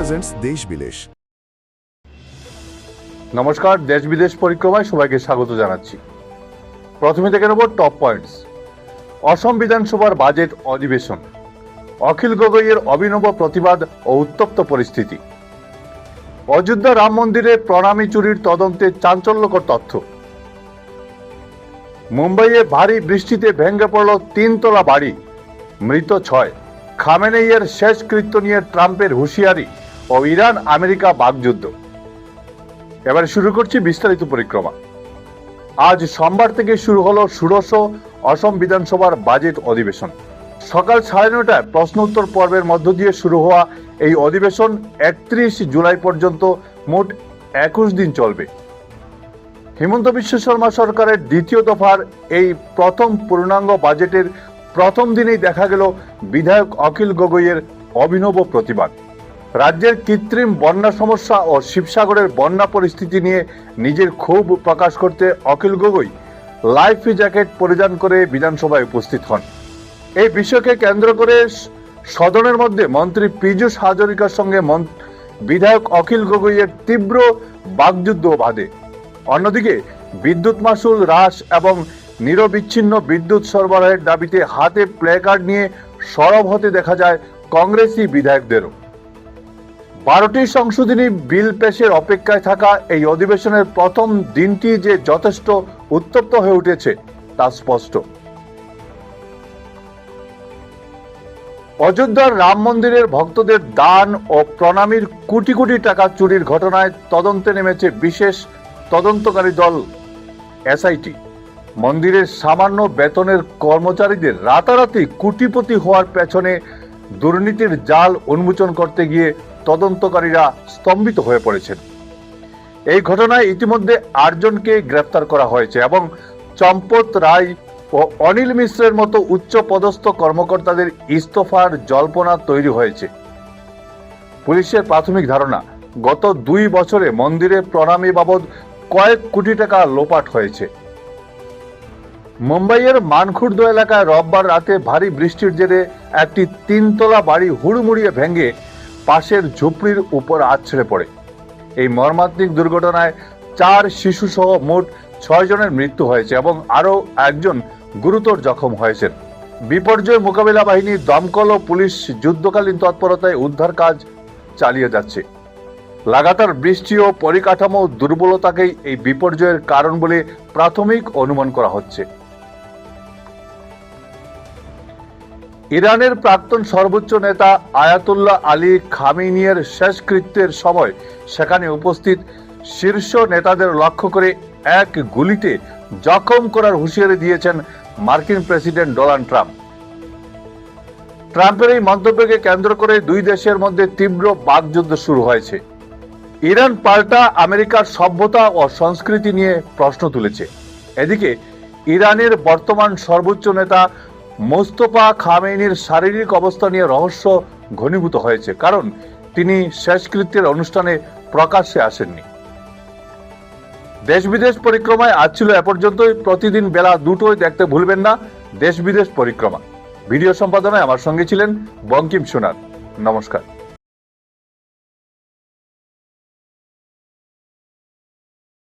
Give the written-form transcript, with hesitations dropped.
Presents দেশ বিদেশ। নমস্কার, দেশ বিদেশ পরিক্রমায় সবাইকে স্বাগত জানাচ্ছি। প্রথমে দেখে নেব টপ পয়েন্টস। অসম বিধানসভার বাজেট অধিবেশন, অখিল গগৈয়ের অভিনব প্রতিবাদ ও উত্তপ্ত পরিস্থিতি। অযোধ্যা রাম মন্দিরে প্রণামী চুরির তদন্তে চাঞ্চল্যকর তথ্য। মুম্বাইয়ে ভারী বৃষ্টিতে ভেঙে পড়ল 3 তলা বাড়ি, মৃত 6। খামেনেইয়ের শেষকৃত্য নিয়ে ট্রাম্পের হুঁশিয়ারি ও ইরান আমেরিকা বাগযুদ্ধ। এবারে শুরু করছি বিস্তারিত পরিক্রমা। আজ সোমবার থেকে শুরু হলো ষোড়শ অসম বিধানসভার বাজেট অধিবেশন। সকাল 9:30টায় প্রশ্ন উত্তর পর্বের মধ্য দিয়ে শুরু হওয়া এই অধিবেশন 31 জুলাই পর্যন্ত মোট 21 দিন চলবে। হিমন্ত বিশ্ব শর্মা সরকারের দ্বিতীয় দফার এই প্রথম পূর্ণাঙ্গ বাজেটের প্রথম দিনেই দেখা গেল বিধায়ক অখিল গগৈয়ের অভিনব প্রতিবাদ। রাজ্যের কৃত্রিম বন্যা সমস্যা ও শিবসাগরের বন্যা পরিস্থিতি নিয়ে নিজের ক্ষোভ প্রকাশ করতে অখিল গগৈ লাইফ জ্যাকেট পরিধান করে বিধানসভায় উপস্থিত হন। এই বিষয়কে কেন্দ্র করে সদনের মধ্যে মন্ত্রী পীযূষ হাজরিকার সঙ্গে বিধায়ক অখিল গগৈয়ের তীব্র বাকযুদ্ধ বাধে। অন্যদিকে বিদ্যুৎ মাশুল হ্রাস এবং নিরবিচ্ছিন্ন বিদ্যুৎ সরবরাহের দাবিতে হাতে প্লেকার্ড নিয়ে সরব হতে দেখা যায় কংগ্রেসি বিধায়কদেরও। 12টি সংশোধনী বিল পেশের অপেক্ষায় থাকা এই অধিবেশনের প্রথম দিনটি যে যথেষ্ট উত্তপ্ত হয়ে উঠেছে তা স্পষ্ট। অযোধ্যার রাম মন্দিরের ভক্তদের দান ও প্রণামীর কোটি কোটি টাকা চুরির ঘটনায় তদন্তে নেমেছে বিশেষ তদন্তকারী দল এসআইটি। মন্দিরের সামান্য বেতনের কর্মচারীদের রাতারাতি কোটিপতি হওয়ার পেছনে দুর্নীতির জাল উন্মোচন করতে গিয়ে তদন্তকারীরা স্তম্ভিত হয়ে পড়েছেন। এই ঘটনায় ইতিমধ্যে 8 জনকে গ্রেফতার করা হয়েছে এবং চম্পত রায় ও অনিল মিশ্রের মতো উচ্চ পদস্থ কর্মকর্তাদের ইস্তফার জল্পনা তৈরি হয়েছে। পুলিশের প্রাথমিক ধারণা, গত 2 বছরে মন্দিরে প্রণামী বাবদ কয়েক কোটি টাকা লোপাট হয়েছে। মুম্বাইয়ের মানখুর্দ এলাকায় রোববার রাতে ভারী বৃষ্টির জেরে একটি 3 তলা বাড়ি হুড়মুড়িয়ে ভেঙে পাশের ঝুপড়ির উপর আছড়ে পড়ে। এই মর্মান্তিক দুর্ঘটনায় 4 শিশু সহ মোট 6 জনের মৃত্যু হয়েছে এবং আরও 1 জন গুরুতর জখম হয়েছেন। বিপর্যয় মোকাবিলা বাহিনী, দমকল ও পুলিশ যুদ্ধকালীন তৎপরতায় উদ্ধার কাজ চালিয়ে যাচ্ছে। লাগাতার বৃষ্টি ও পরিকাঠামো দুর্বলতাকেই এই বিপর্যয়ের কারণ বলে প্রাথমিক অনুমান করা হচ্ছে। ইরানের প্রাক্তন সর্বোচ্চ নেতা আয়াতুল্লাহ আলী খামেনির শেষকৃত্যের সময় সেখানে উপস্থিত শীর্ষ নেতাদের লক্ষ্য করে এক গুলিতে জখম করার হুঁশিয়ারি দিয়েছেন মার্কিন প্রেসিডেন্ট ডোনাল্ড ট্রাম্প। ট্রাম্পের এই মন্তব্যকে কেন্দ্র করে দুই দেশের মধ্যে তীব্র বাকযুদ্ধ শুরু হয়েছে। ইরান পাল্টা আমেরিকার সভ্যতা ও সংস্কৃতি নিয়ে প্রশ্ন তুলেছে। এদিকে ইরানের বর্তমান সর্বোচ্চ নেতা মোস্তফা খামেনির শারীরিক অবস্থা নিয়ে রহস্য ঘনীভূত হয়েছে, কারণ তিনি শেষকৃত্যের অনুষ্ঠানে প্রকাশ্যে আসেননি। দেশ বিদেশ পরিক্রমায় আজ ছিল এ পর্যন্তই। প্রতিদিন বেলা 2টোয় দেখতে ভুলবেন না দেশ বিদেশ পরিক্রমা। ভিডিও সম্পাদনায় আমার সঙ্গে ছিলেন বঙ্কিম সোনার। নমস্কার।